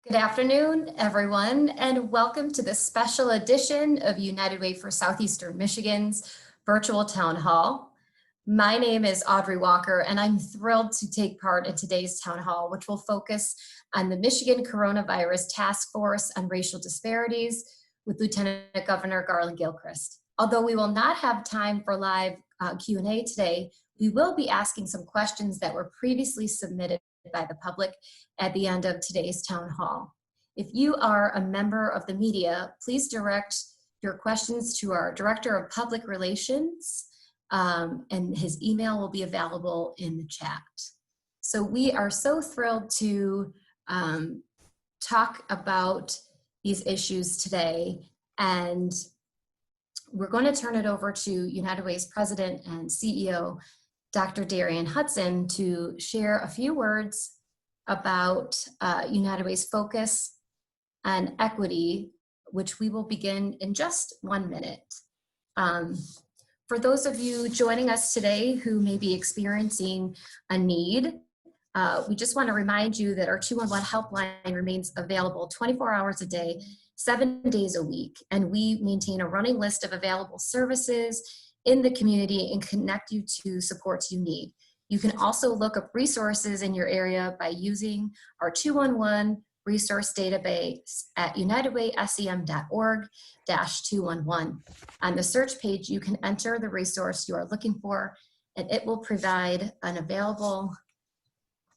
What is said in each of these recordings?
Good afternoon, everyone, and welcome to this special edition of United Way for Southeastern Michigan's virtual town hall. My name is Audrey Walker, and I'm thrilled to take part in today's town hall, which will focus on the Michigan Coronavirus Task Force on Racial Disparities with Lieutenant Governor Garlin Gilchrist. Although we will not have time for live Q&A today, we will be asking some questions that were previously submitted by the public at the end of today's town hall. If you are a member of the media, please direct your questions to our Director of Public Relations, and his email will be available in the chat. So we are so thrilled to talk about these issues today, and we're going to turn it over to United Way's President and CEO, Dr. Darian Hudson, to share a few words about United Way's focus on equity, which we will begin in just 1 minute. For those of you joining us today who may be experiencing a need, we just want to remind you that our 211 helpline remains available 24 hours a day, 7 days a week, and we maintain a running list of available services in the community and connect you to supports you need. You can also look up resources in your area by using our 211 resource database at unitedwaysem.org-211. On the search page, you can enter the resource you are looking for, and it will provide an available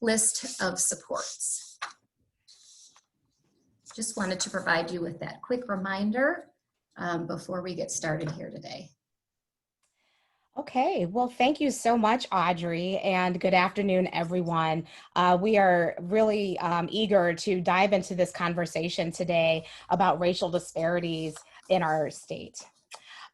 list of supports. Just wanted to provide you with that quick reminder before we get started here today. Okay, well, thank you so much, Audrey, and good afternoon, everyone. We are really eager to dive into this conversation today about racial disparities in our state.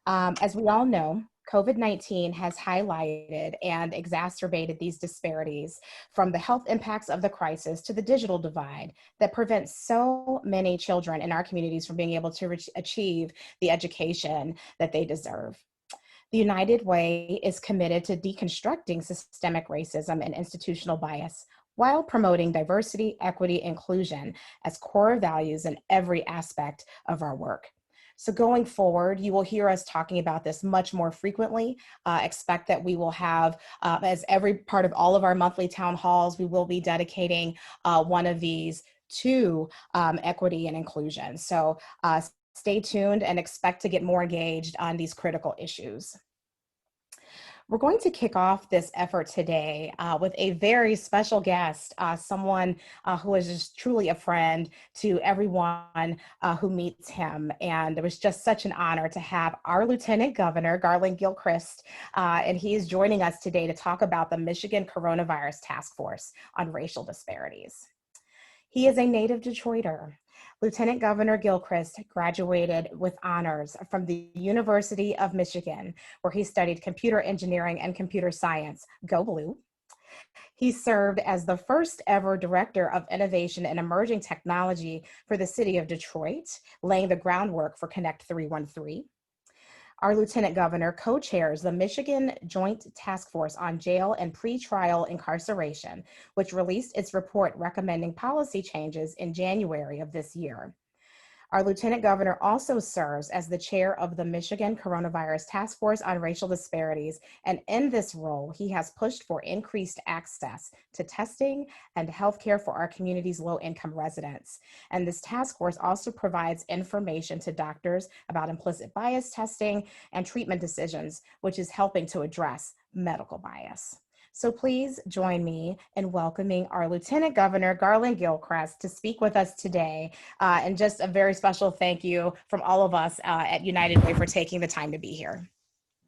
As we all know, COVID-19 has highlighted and exacerbated these disparities, from the health impacts of the crisis to the digital divide that prevents so many children in our communities from being able to achieve the education that they deserve. The United Way is committed to deconstructing systemic racism and institutional bias while promoting diversity, equity, inclusion as core values in every aspect of our work. So going forward, you will hear us talking about this much more frequently. Expect that we will have, as every part of all of our monthly town halls, we will be dedicating one of these to equity and inclusion. So stay tuned and expect to get more engaged on these critical issues. We're going to kick off this effort today with a very special guest, someone who is just truly a friend to everyone who meets him. And it was just such an honor to have our Lieutenant Governor, Garlin Gilchrist, and he is joining us today to talk about the Michigan Coronavirus Task Force on Racial Disparities. He is a native Detroiter. Lieutenant Governor Gilchrist graduated with honors from the University of Michigan, where he studied computer engineering and computer science. Go Blue. He served as the first ever Director of Innovation and Emerging Technology for the city of Detroit, laying the groundwork for Connect 313. Our Lieutenant Governor co-chairs the Michigan Joint Task Force on Jail and Pretrial Incarceration, which released its report recommending policy changes in January of this year. Our Lieutenant Governor also serves as the chair of the Michigan Coronavirus Task Force on Racial Disparities, and in this role, he has pushed for increased access to testing and healthcare for our community's low-income residents. And this task force also provides information to doctors about implicit bias testing and treatment decisions, which is helping to address medical bias. So please join me in welcoming our Lieutenant Governor, Garlin Gilchrist, to speak with us today. And just a very special thank you from all of us at United Way for taking the time to be here.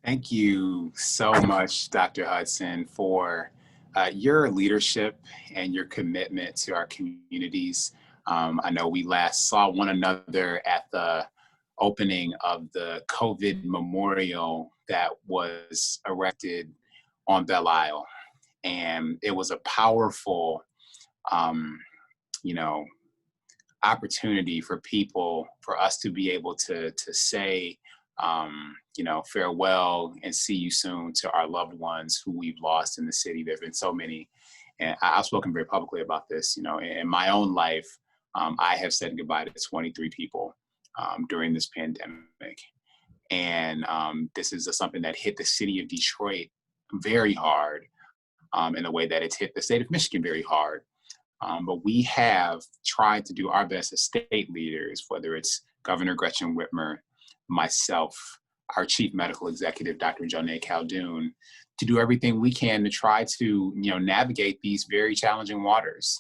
Thank you so much, Dr. Hudson, for your leadership and your commitment to our communities. I know we last saw one another at the opening of the COVID memorial that was erected on Belle Isle. And it was a powerful, opportunity for people, for us to be able to say, farewell and see you soon to our loved ones who we've lost in the city. There have been so many, and I've spoken very publicly about this, in my own life. I have said goodbye to 23 people during this pandemic. And this is something that hit the city of Detroit very hard in a way that it's hit the state of Michigan very hard. But we have tried to do our best as state leaders, whether it's Governor Gretchen Whitmer, myself, our chief medical executive, Dr. Jonae Caldoun, to do everything we can to try to, navigate these very challenging waters.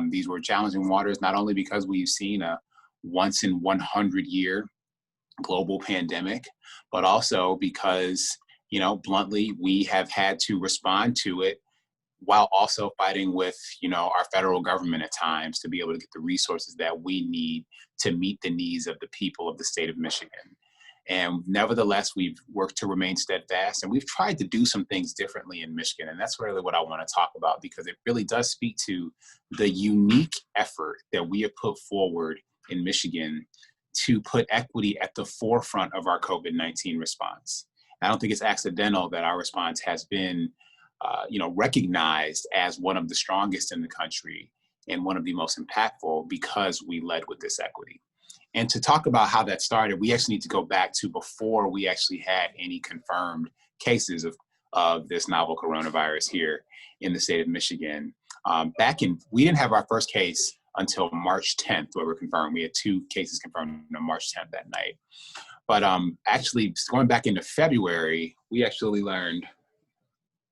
These were challenging waters, not only because we've seen a once in 100 year global pandemic, but also because, bluntly, we have had to respond to it while also fighting with, our federal government at times to be able to get the resources that we need to meet the needs of the people of the state of Michigan. And nevertheless, we've worked to remain steadfast, and we've tried to do some things differently in Michigan. And that's really what I want to talk about, because it really does speak to the unique effort that we have put forward in Michigan to put equity at the forefront of our COVID-19 response. I don't think it's accidental that our response has been recognized as one of the strongest in the country and one of the most impactful, because we led with this equity. And to talk about how that started, we actually need to go back to before we actually had any confirmed cases of this novel coronavirus here in the state of Michigan. We didn't have our first case until March 10th, where we're confirmed. We had 2 cases confirmed on March 10th that night. But actually, going back into February, we actually learned,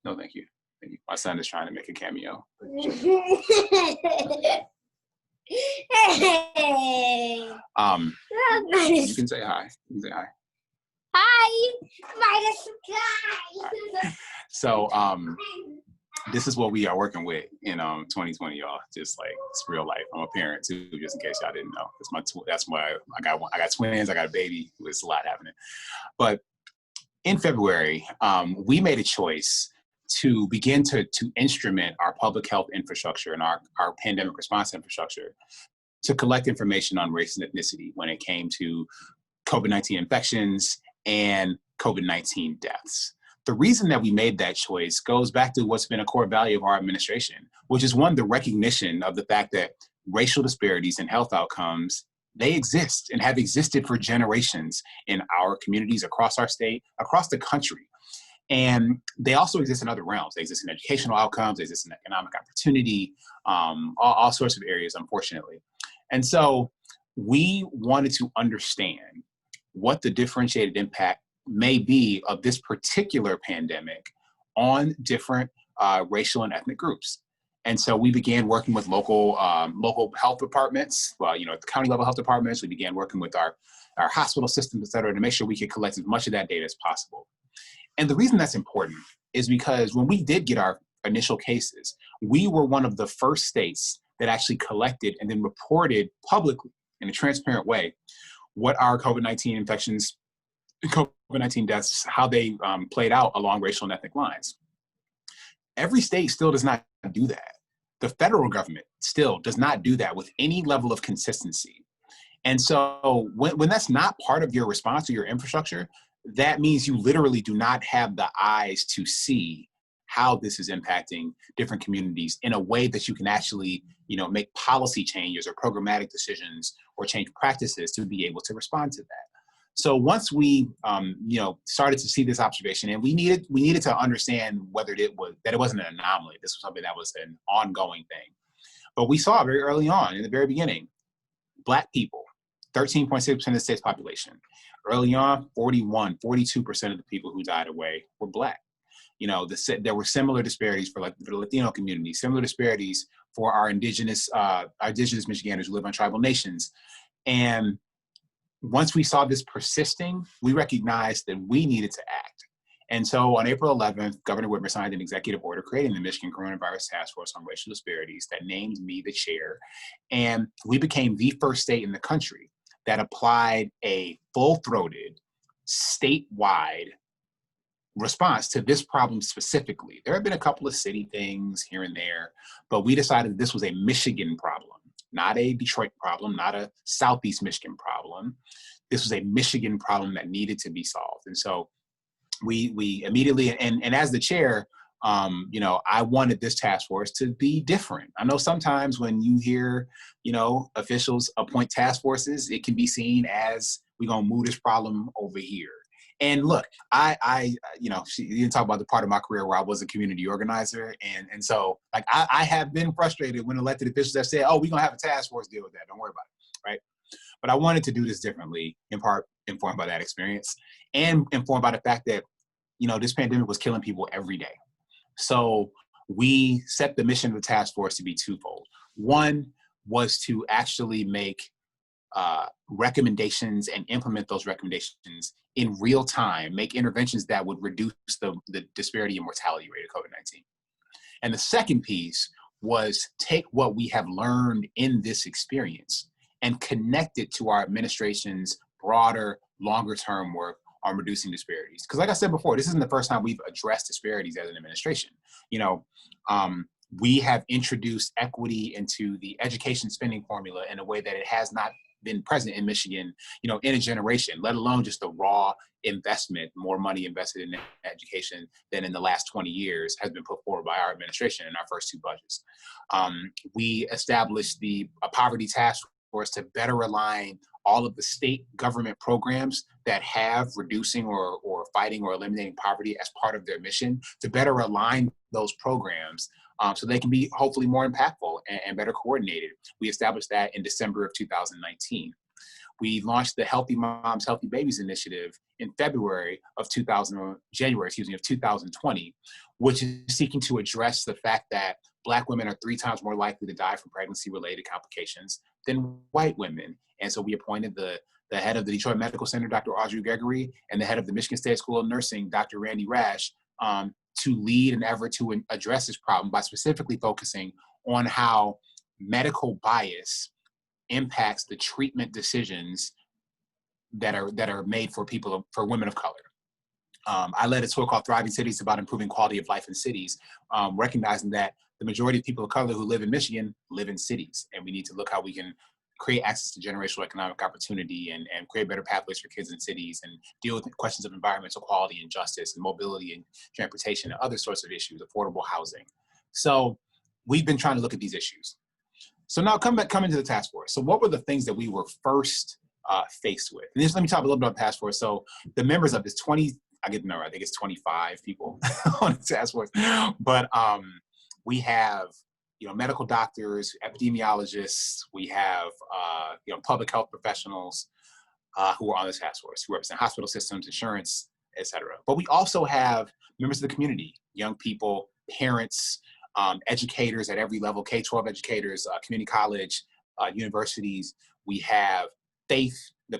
no, thank you. Thank you. My son is trying to make a cameo. You can say hi. You can say hi. Hi, minus guy. So this is what we are working with in 2020, y'all. Just like, it's real life. I'm a parent too, just in case y'all didn't know. That's why I got twins. I got a baby. It's a lot happening. But in February, we made a choice to begin to instrument our public health infrastructure and our pandemic response infrastructure to collect information on race and ethnicity when it came to COVID-19 infections and COVID-19 deaths. The reason that we made that choice goes back to what's been a core value of our administration, which is one, the recognition of the fact that racial disparities in health outcomes, they exist and have existed for generations in our communities across our state, across the country. And they also exist in other realms. They exist in educational outcomes, they exist in economic opportunity, all sorts of areas, unfortunately. And so we wanted to understand what the differentiated impact may be of this particular pandemic on different racial and ethnic groups. And so we began working with local health departments, at the county level health departments. We began working with our hospital systems, et cetera, to make sure we could collect as much of that data as possible. And the reason that's important is because when we did get our initial cases, we were one of the first states that actually collected and then reported publicly in a transparent way what our COVID-19 infections, COVID-19 deaths, how they played out along racial and ethnic lines. Every state still does not do that. The federal government still does not do that with any level of consistency. And so when that's not part of your response to your infrastructure, that means you literally do not have the eyes to see how this is impacting different communities in a way that you can actually, make policy changes or programmatic decisions or change practices to be able to respond to that. So once we, started to see this observation, and we needed to understand whether it wasn't an anomaly. This was something that was an ongoing thing. But we saw very early on, in the very beginning, Black people, 13.6% of the state's population. Early on, 42% of the people who died away were Black. There were similar disparities for the Latino community, similar disparities for our indigenous Michiganders who live on tribal nations. And once we saw this persisting, we recognized that we needed to act. And so on April 11th, Governor Whitmer signed an executive order creating the Michigan Coronavirus Task Force on Racial Disparities that named me the chair. And we became the first state in the country that applied a full-throated, statewide response to this problem specifically. There have been a couple of city things here and there, but we decided this was a Michigan problem, not a Detroit problem, not a Southeast Michigan problem. This was a Michigan problem that needed to be solved. And so we immediately, and as the chair, You know, I wanted this task force to be different. I know sometimes when you hear, you know, officials appoint task forces, it can be seen as we're gonna move this problem over here. And look, you know, you didn't talk about the part of my career where I was a community organizer. And so like, I have been frustrated when elected officials have said, oh, we're gonna have a task force deal with that. Don't worry about it, right? But I wanted to do this differently, in part informed by that experience and informed by the fact that, you know, this pandemic was killing people every day. So we set the mission of the task force to be twofold. One was to actually make recommendations and implement those recommendations in real time, make interventions that would reduce the disparity and mortality rate of COVID-19. And the second piece was take what we have learned in this experience and connect it to our administration's broader, longer term work on reducing disparities. Because like I said before, this isn't the first time we've addressed disparities as an administration. You know, we have introduced equity into the education spending formula in a way that it has not been present in Michigan, you know, in a generation, let alone just the raw investment, more money invested in education than in the last 20 years has been put forward by our administration in our first two budgets. We established a poverty task force to better align all of the state government programs that have reducing or fighting or eliminating poverty as part of their mission, to better align those programs so they can be hopefully more impactful and better coordinated. We established that in December of 2019. We launched the Healthy Moms, Healthy Babies initiative in January of 2020, which is seeking to address the fact that Black women are 3 times more likely to die from pregnancy-related complications than white women. And so we appointed the head of the Detroit Medical Center, Dr. Audrey Gregory, and the head of the Michigan State School of Nursing, Dr. Randy Rash, to lead an effort to address this problem by specifically focusing on how medical bias impacts the treatment decisions that are made for women of color. I led a tour called Thriving Cities about improving quality of life in cities, recognizing that the majority of people of color who live in Michigan live in cities, and we need to look how we can create access to generational economic opportunity and create better pathways for kids in cities and deal with questions of environmental quality and justice and mobility and transportation and other sorts of issues, affordable housing. So we've been trying to look at these issues. So now come into the task force. So what were the things that we were first faced with? And just let me talk a little bit about the task force. So the members of this I get the number, I think it's 25 people on the task force. But we have, you know, medical doctors, epidemiologists, we have, you know, public health professionals who are on this task force, who represent hospital systems, insurance, et cetera. But we also have members of the community, young people, parents, educators at every level, K-12 educators, community college, universities. We have the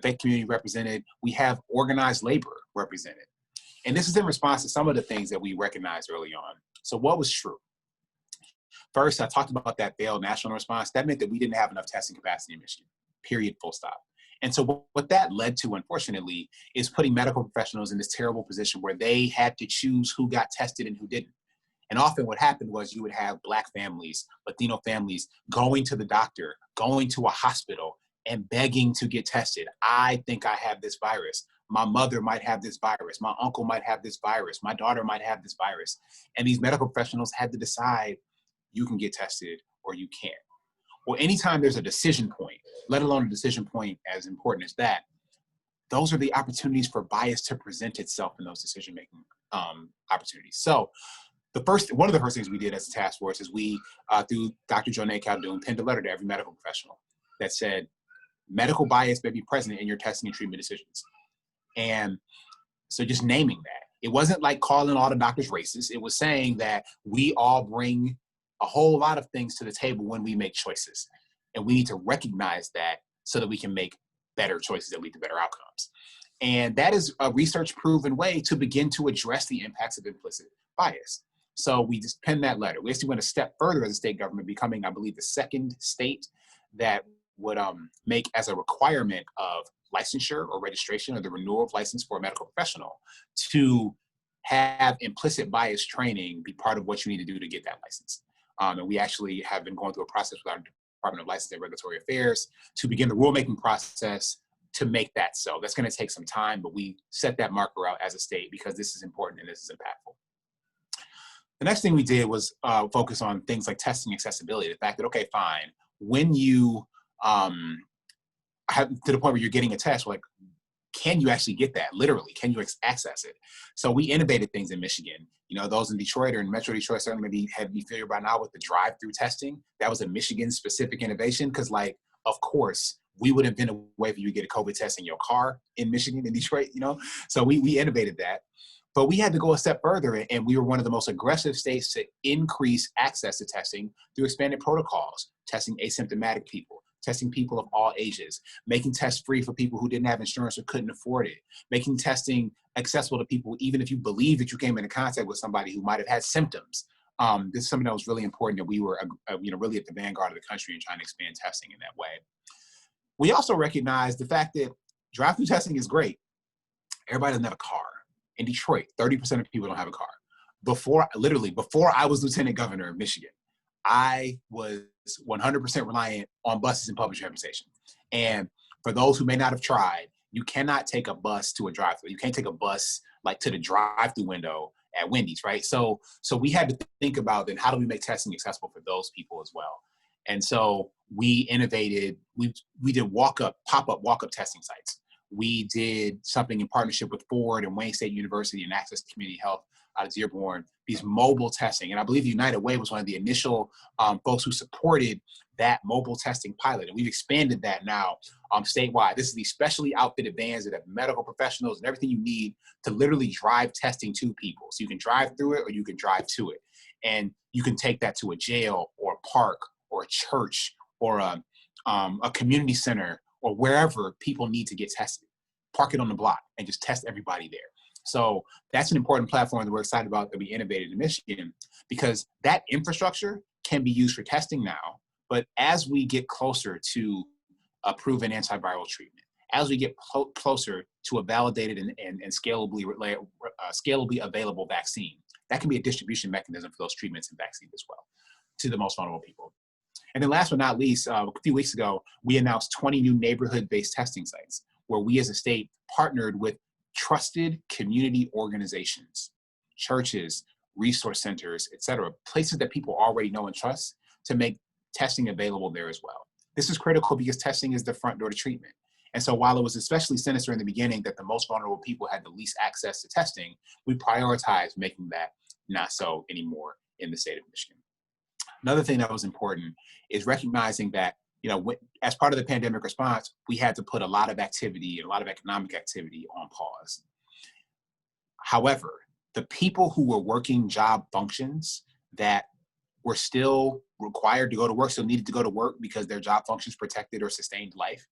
faith community represented. We have organized labor represented. And this is in response to some of the things that we recognized early on. So what was true? First, I talked about that failed national response. That meant that we didn't have enough testing capacity in Michigan, period, full stop. And so what that led to, unfortunately, is putting medical professionals in this terrible position where they had to choose who got tested and who didn't. And often what happened was you would have Black families, Latino families going to the doctor, going to a hospital and begging to get tested. I think I have this virus. My mother might have this virus. My uncle might have this virus. My daughter might have this virus. And these medical professionals had to decide, you can get tested or you can't. Well, anytime there's a decision point, let alone a decision point as important as that, those are the opportunities for bias to present itself in those decision-making opportunities. So one of the first things we did as a task force is we, through Dr. Jonae Caldoon, penned a letter to every medical professional that said, medical bias may be present in your testing and treatment decisions. And so just naming that. It wasn't like calling all the doctors racist. It was saying that we all bring a whole lot of things to the table when we make choices. And we need to recognize that so that we can make better choices that lead to better outcomes. And that is a research-proven way to begin to address the impacts of implicit bias. So we just penned that letter. We actually went a step further as a state government, becoming, I believe, the second state that would make as a requirement of licensure or registration or the renewal of license for a medical professional to have implicit bias training be part of what you need to do to get that license. And we actually have been going through a process with our Department of Licensing and Regulatory Affairs to begin the rulemaking process to make that so. That's going to take some time, but we set that marker out as a state because this is important and this is impactful. The next thing we did was focus on things like testing accessibility. The fact that, okay, fine, when you have to the point where you're getting a test, like, can you actually get that? Literally, can you access it? So we innovated things in Michigan. You know, those in Detroit or in Metro Detroit certainly maybe have be familiar by now with the drive-through testing. That was a Michigan-specific innovation because, like, of course, we would invent a way for you to get a COVID test in your car in Michigan, in Detroit, you know? So we innovated that. But we had to go a step further, and we were one of the most aggressive states to increase access to testing through expanded protocols, testing asymptomatic people, testing people of all ages, making tests free for people who didn't have insurance or couldn't afford it, making testing accessible to people even if you believe that you came into contact with somebody who might have had symptoms. This is something that was really important, that we were really at the vanguard of the country in trying to expand testing in that way. We also recognize the fact that drive-through testing is great. Everybody doesn't have a car. In Detroit, 30% of people don't have a car. Before I was lieutenant governor of Michigan, I was 100% reliant on buses and public transportation. And for those who may not have tried, you cannot take a bus to a drive-thru. You can't take a bus like to the drive-thru window at Wendy's, right? So we had to think about then how do we make testing accessible for those people as well. And so we innovated. We did pop-up walk-up testing sites. We did something in partnership with Ford and Wayne State University and Access to Community Health out of Dearborn, these mobile testing. And I believe United Way was one of the initial folks who supported that mobile testing pilot. And we've expanded that now statewide. This is these specially outfitted vans that have medical professionals and everything you need to literally drive testing to people. So you can drive through it or you can drive to it. And you can take that to a jail or a park or a church or a community center or wherever people need to get tested. Park it on the block and just test everybody there. So that's an important platform that we're excited about that we innovated in Michigan, because that infrastructure can be used for testing now. But as we get closer to a proven antiviral treatment, as we get closer to a validated and scalably available vaccine, that can be a distribution mechanism for those treatments and vaccines as well to the most vulnerable people. And then last but not least, a few weeks ago, we announced 20 new neighborhood-based testing sites where we as a state partnered with trusted community organizations, churches, resource centers, et cetera, places that people already know and trust, to make testing available there as well. This is critical because testing is the front door to treatment. And so while it was especially sinister in the beginning that the most vulnerable people had the least access to testing, we prioritized making that not so anymore in the state of Michigan. Another thing that was important is recognizing that, you know, as part of the pandemic response, we had to put a lot of activity and a lot of economic activity on pause. However, the people who were working job functions that were still required to go to work, still needed to go to work because their job functions protected or sustained life,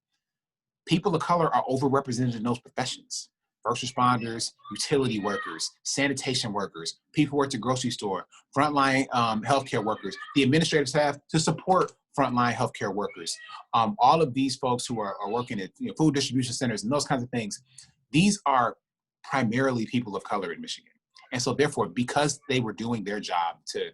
people of color are overrepresented in those professions. First responders, utility workers, sanitation workers, people who work at the grocery store, frontline healthcare workers, the administrative staff to support frontline healthcare workers. All of these folks who are working at food distribution centers and those kinds of things, these are primarily people of color in Michigan. And so therefore, because they were doing their job to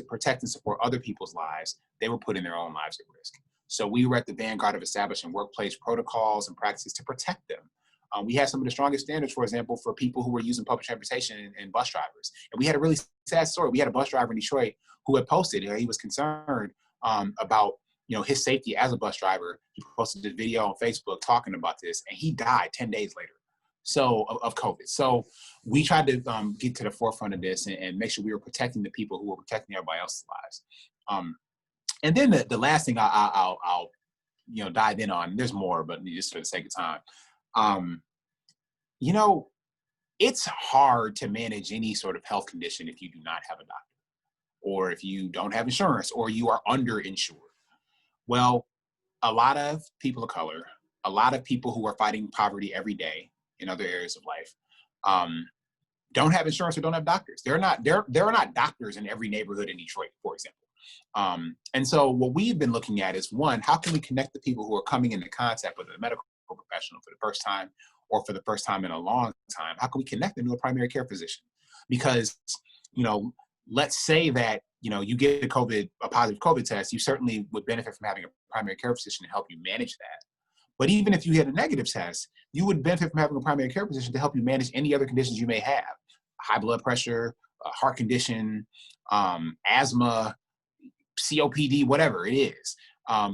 protect and support other people's lives, they were putting their own lives at risk. So we were at the vanguard of establishing workplace protocols and practices to protect them. We had some of the strongest standards, for example, for people who were using public transportation and bus drivers. And we had a really sad story. We had a bus driver in Detroit who had posted, he was concerned about his safety as a bus driver. He posted this video on Facebook talking about this, and he died 10 days later of COVID. So we tried to get to the forefront of this and make sure we were protecting the people who were protecting everybody else's lives. And then the last thing I'll dive in on, there's more, but just for the sake of time, it's hard to manage any sort of health condition if you do not have a doctor, or if you don't have insurance, or you are underinsured. Well, a lot of people of color, a lot of people who are fighting poverty every day in other areas of life, don't have insurance or don't have doctors. There are not doctors in every neighborhood in Detroit, for example. And so what we've been looking at is, one, how can we connect the people who are coming into contact with a medical professional for the first time, or for the first time in a long time? How can we connect them to a primary care physician? Because, let's say that, you get a positive COVID test, you certainly would benefit from having a primary care physician to help you manage that. But even if you had a negative test, you would benefit from having a primary care physician to help you manage any other conditions you may have. High blood pressure, a heart condition, asthma, COPD, whatever it is.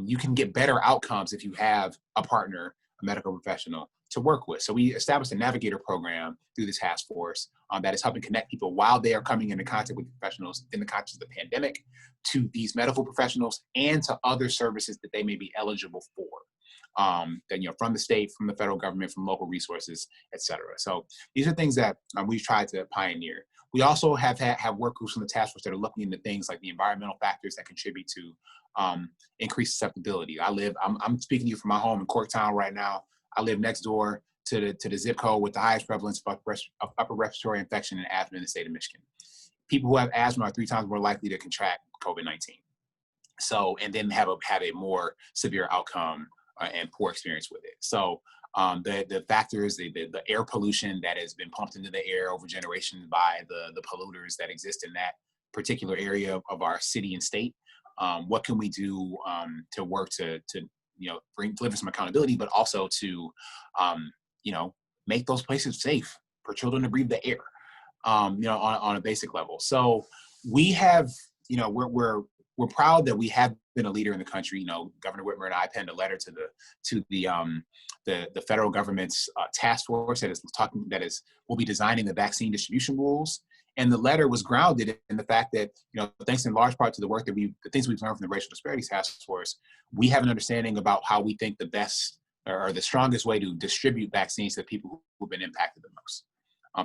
You can get better outcomes if you have a partner, a medical professional to work with. So we established a navigator program through the task force that is helping connect people while they are coming into contact with professionals in the context of the pandemic to these medical professionals and to other services that they may be eligible for. Then, from the state, from the federal government, from local resources, et cetera. So these are things that we've tried to pioneer. We also have work groups from the task force that are looking into things like the environmental factors that contribute to increased susceptibility. I'm speaking to you from my home in Corktown right now. I live next door to the zip code with the highest prevalence of upper respiratory infection and asthma in the state of Michigan. People who have asthma are 3 times more likely to contract COVID-19. So, and then have a more severe outcome and poor experience with it. So the factors, the air pollution that has been pumped into the air over generations by the polluters that exist in that particular area of our city and state. What can we do to work to deliver some accountability, but also to make those places safe for children to breathe the air, on a basic level. So we have, we're proud that we have been a leader in the country. Governor Whitmer and I penned a letter to the federal government's task force will be designing the vaccine distribution rules. And the letter was grounded in the fact that, thanks in large part to the work the things we've learned from the Racial Disparities Task Force, we have an understanding about how we think the best or the strongest way to distribute vaccines to the people who've been impacted the most.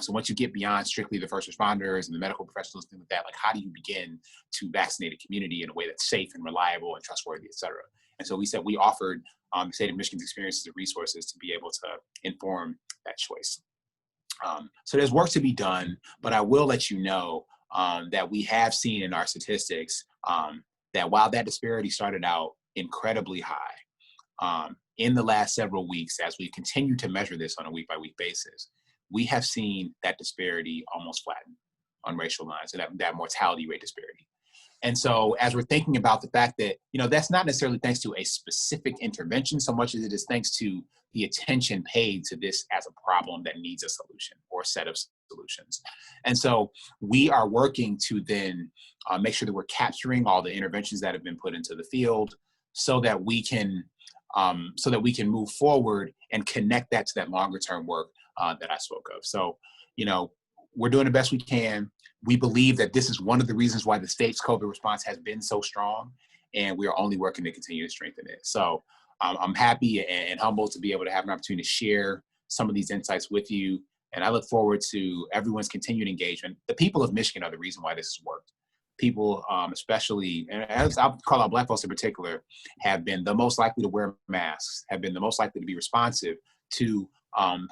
So once you get beyond strictly the first responders and the medical professionals, things like that, like how do you begin to vaccinate a community in a way that's safe and reliable and trustworthy, et cetera? And so we said we offered the state of Michigan's experiences and resources to be able to inform that choice. So there's work to be done, but I will let you know that we have seen in our statistics that while that disparity started out incredibly high, in the last several weeks, as we continue to measure this on a week-by-week basis, we have seen that disparity almost flatten on racial lines, so that mortality rate disparity. And so as we're thinking about the fact that, that's not necessarily thanks to a specific intervention so much as it is thanks to the attention paid to this as a problem that needs a solution or a set of solutions. And so we are working to then make sure that we're capturing all the interventions that have been put into the field so that we can move forward and connect that to that longer term work that I spoke of. So, we're doing the best we can. We believe that this is one of the reasons why the state's COVID response has been so strong, and we are only working to continue to strengthen it. So I'm happy and humbled to be able to have an opportunity to share some of these insights with you. And I look forward to everyone's continued engagement. The people of Michigan are the reason why this has worked. People, especially, and as I'll call out Black folks in particular, have been the most likely to wear masks, have been the most likely to be responsive to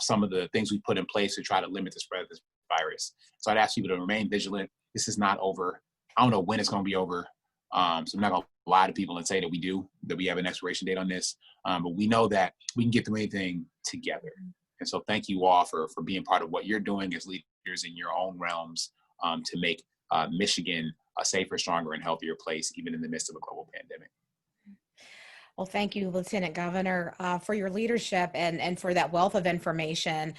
some of the things we put in place to try to limit the spread of this virus. So I'd ask people to remain vigilant. This is not over. I don't know when it's going to be over. So I'm not going to lie to people and say that we have an expiration date on this. But we know that we can get through anything together. And so thank you all for being part of what you're doing as leaders in your own realms to make Michigan a safer, stronger, and healthier place, even in the midst of a global pandemic. Well, thank you, Lieutenant Governor, for your leadership and for that wealth of information.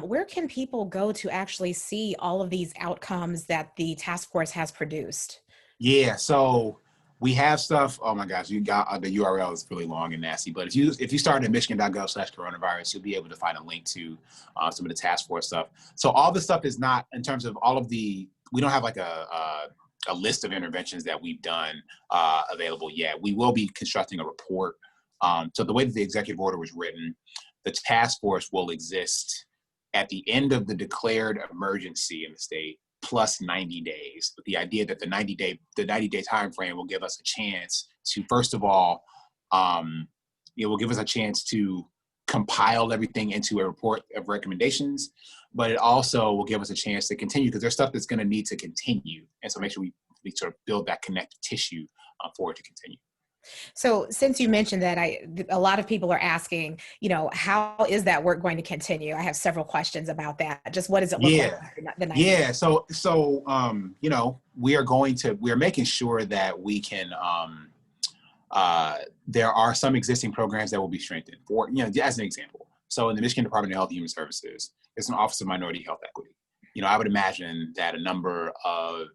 Where can people go to actually see all of these outcomes that the task force has produced? Yeah, so we have stuff. Oh my gosh, you got the URL is really long and nasty. But if you start at michigan.gov/coronavirus, you'll be able to find a link to some of the task force stuff. So all the stuff is not in terms of all of the. We don't have like a list of interventions that we've done available yet. We will be constructing a report. So the way that the executive order was written, the task force will exist at the end of the declared emergency in the state plus 90 days. With the idea that the 90-day time frame will give us a chance to, first of all, it will give us a chance to compile everything into a report of recommendations, but it also will give us a chance to continue because there's stuff that's going to need to continue. And so make sure we sort of build that connective tissue for it to continue. So since you mentioned that, a lot of people are asking, how is that work going to continue? I have several questions about that. Just what does it look like? The 90 days? So we are making sure that we can, there are some existing programs that will be strengthened for, as an example. So in the Michigan Department of Health and Human Services, there's an Office of Minority Health Equity. I would imagine that a number of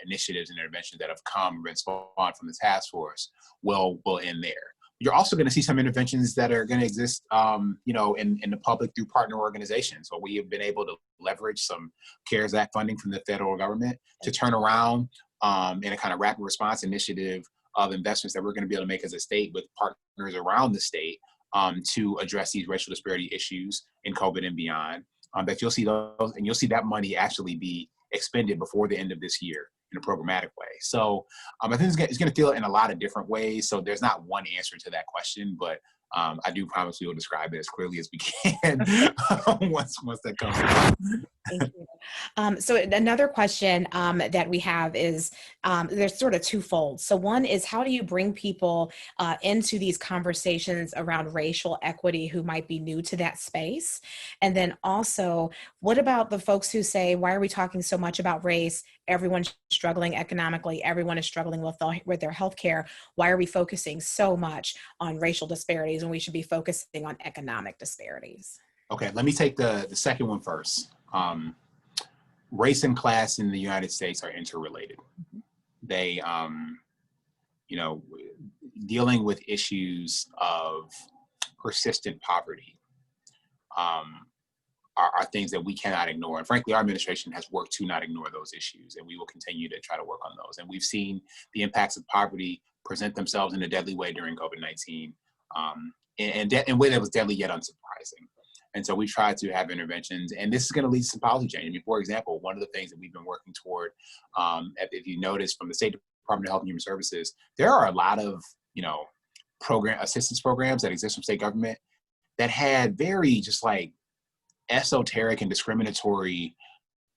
initiatives and interventions that have come and spawned from the task force will end there. You're also going to see some interventions that are going to exist, in the public through partner organizations. So we have been able to leverage some CARES Act funding from the federal government to turn around in a kind of rapid response initiative of investments that we're going to be able to make as a state with partners around the state to address these racial disparity issues in COVID and beyond. That you'll see those, and you'll see that money actually be expended before the end of this year in a programmatic way. So I think it's going to feel in a lot of different ways. So there's not one answer to that question, but I do promise we will describe it as clearly as we can once that comes out. Thank you. So another question that we have is, there's sort of twofold. So one is, how do you bring people into these conversations around racial equity who might be new to that space? And then also, what about the folks who say, why are we talking so much about race? Everyone's struggling economically. Everyone is struggling with their healthcare. Why are we focusing so much on racial disparities when we should be focusing on economic disparities? Okay, let me take the second one first. Race and class in the United States are interrelated. They, dealing with issues of persistent poverty are things that we cannot ignore. And frankly, our administration has worked to not ignore those issues, and we will continue to try to work on those. And we've seen the impacts of poverty present themselves in a deadly way during COVID-19, in a way that was deadly yet unsurprising. And so we tried to have interventions, and this is going to lead to some policy change. I mean, for example, one of the things that we've been working toward, if you notice from the State Department of Health and Human Services, there are a lot of, program assistance programs that exist from state government that had very just like esoteric and discriminatory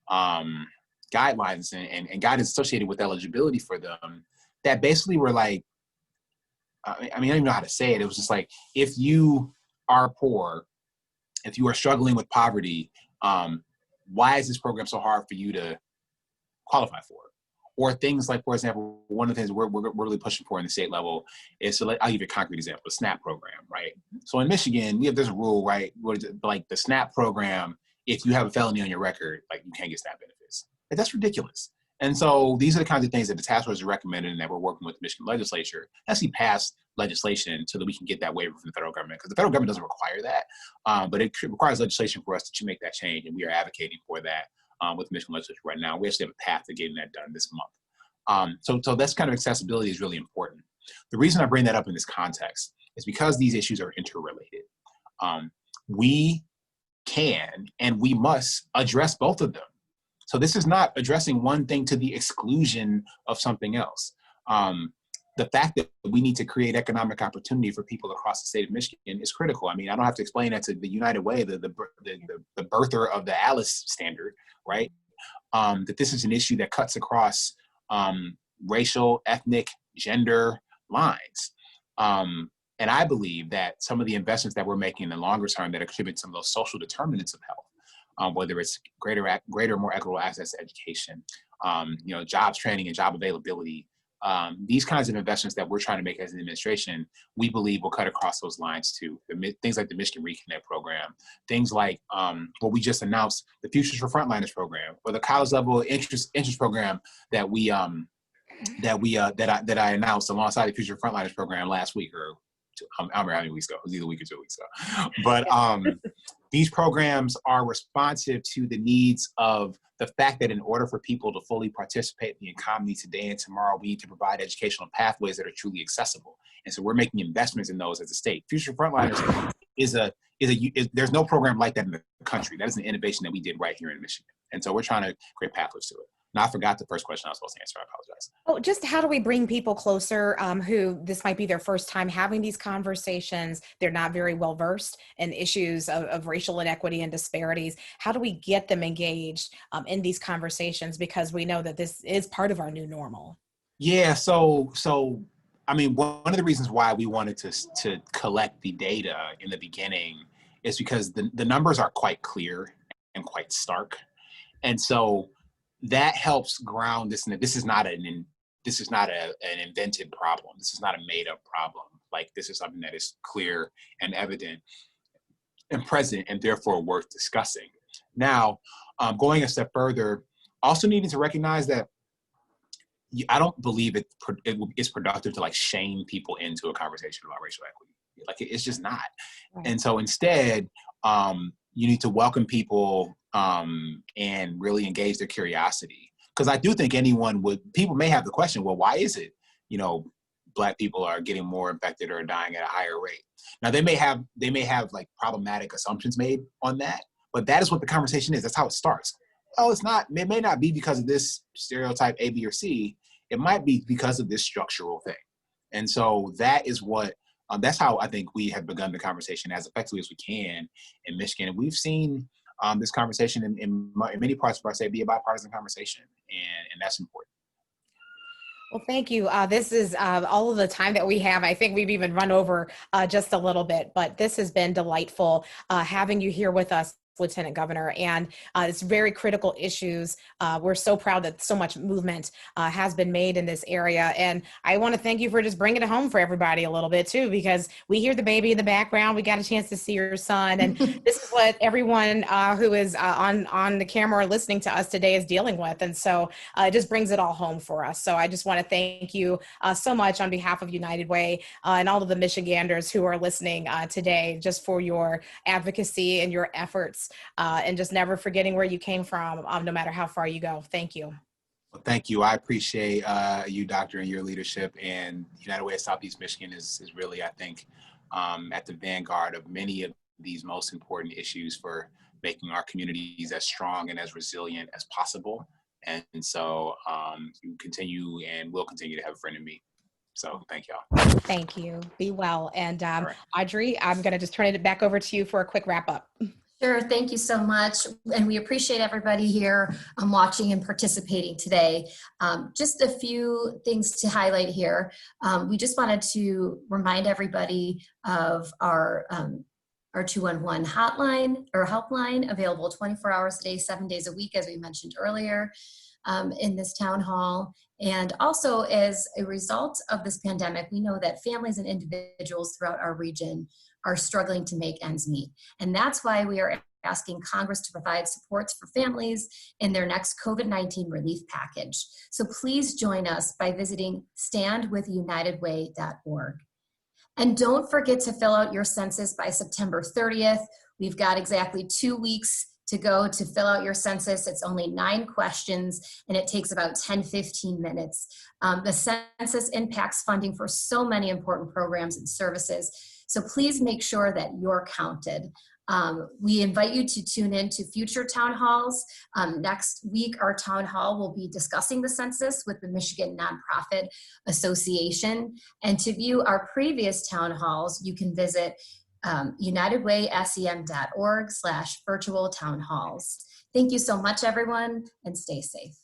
guidelines and guidance associated with eligibility for them that basically were like, I don't even know how to say it. It was just like, if you are poor, if you are struggling with poverty, why is this program so hard for you to qualify for? Or things like, for example, one of the things we're really pushing for in the state level is, I'll give you a concrete example, the SNAP program, right? So in Michigan, there's a rule, right? Like the SNAP program, if you have a felony on your record, like you can't get SNAP benefits. Like, that's ridiculous. And so these are the kinds of things that the task force is recommending and that we're working with the Michigan legislature, actually pass legislation so that we can get that waiver from the federal government, because the federal government doesn't require that, but it requires legislation for us to make that change, and we are advocating for that with the Michigan legislature right now. We actually have a path to getting that done this month. So that's kind of accessibility is really important. The reason I bring that up in this context is because these issues are interrelated. We can and we must address both of them. So this is not addressing one thing to the exclusion of something else. The fact that we need to create economic opportunity for people across the state of Michigan is critical. I mean, I don't have to explain that to the United Way, the birther of the Alice standard, right? That this is an issue that cuts across racial, ethnic, gender lines. And I believe that some of the investments that we're making in the longer term that contribute to some of those social determinants of health, whether it's greater, more equitable access to education, jobs training and job availability, these kinds of investments that we're trying to make as an administration, we believe will cut across those lines too. Things like the Michigan Reconnect program, things like what we just announced, the Futures for Frontliners program, or the college level interest program that I announced alongside the Future for Frontliners program last week, or I don't remember how many weeks ago. It was either a week or 2 weeks ago. But these programs are responsive to the needs of the fact that in order for people to fully participate in the economy today and tomorrow, we need to provide educational pathways that are truly accessible. And so we're making investments in those as a state. Future Frontliners there's no program like that in the country. That is an innovation that we did right here in Michigan. And so we're trying to create pathways to it. Now, I forgot the first question I was supposed to answer. I apologize. Oh, just how do we bring people closer who this might be their first time having these conversations? They're not very well versed in issues of racial inequity and disparities. How do we get them engaged in these conversations? Because we know that this is part of our new normal. Yeah, so I mean, one of the reasons why we wanted to collect the data in the beginning is because the numbers are quite clear and quite stark. And so that helps ground this. This is not an invented problem. This is not a made up problem. Like, this is something that is clear and evident and present and therefore worth discussing. Now, going a step further, also needing to recognize that I don't believe it's productive to like shame people into a conversation about racial equity. Like it's just not. Right. And so instead, you need to welcome people and really engage their curiosity. Because I do think people may have the question, well, why is it, Black people are getting more infected or dying at a higher rate? Now they may have like problematic assumptions made on that, but that is what the conversation is. That's how it starts. Oh, it may not be because of this stereotype A, B, or C. It might be because of this structural thing. And so that is what, that's how I think we have begun the conversation as effectively as we can in Michigan. And we've seen this conversation in many parts of our state be a bipartisan conversation, and that's important. Well, thank you. This is all of the time that we have. I think we've even run over just a little bit, but this has been delightful having you here with us, Lieutenant Governor, and it's very critical issues. We're so proud that so much movement has been made in this area. And I want to thank you for just bringing it home for everybody a little bit too, because we hear the baby in the background. We got a chance to see your son. And this is what everyone who is on the camera or listening to us today is dealing with. And so it just brings it all home for us. So I just want to thank you so much on behalf of United Way and all of the Michiganders who are listening today, just for your advocacy and your efforts. And just never forgetting where you came from, no matter how far you go. Thank you. Well, thank you. I appreciate you, Doctor, and your leadership. And United Way of Southeast Michigan is really, I think, at the vanguard of many of these most important issues for making our communities as strong and as resilient as possible. And so you continue and will continue to have a friend in me. So thank y'all. Thank you. Be well. And Right. Audrey, I'm going to just turn it back over to you for a quick wrap up. Sure, thank you so much. And we appreciate everybody here watching and participating today. Just a few things to highlight here. We just wanted to remind everybody of our 211 hotline or helpline, available 24 hours a day, 7 days a week, as we mentioned earlier in this town hall. And also, as a result of this pandemic, we know that families and individuals throughout our region are struggling to make ends meet. And that's why we are asking Congress to provide supports for families in their next COVID-19 relief package. So please join us by visiting standwithunitedway.org. And don't forget to fill out your census by September 30th. We've got exactly 2 weeks to go to fill out your census. It's only 9 questions and it takes about 10-15 minutes. The census impacts funding for so many important programs and services. So please make sure that you're counted. We invite you to tune in to future town halls. Next week, our town hall will be discussing the census with the Michigan Nonprofit Association. And to view our previous town halls, you can visit unitedwaysem.org/virtual town halls. Thank you so much, everyone, and stay safe.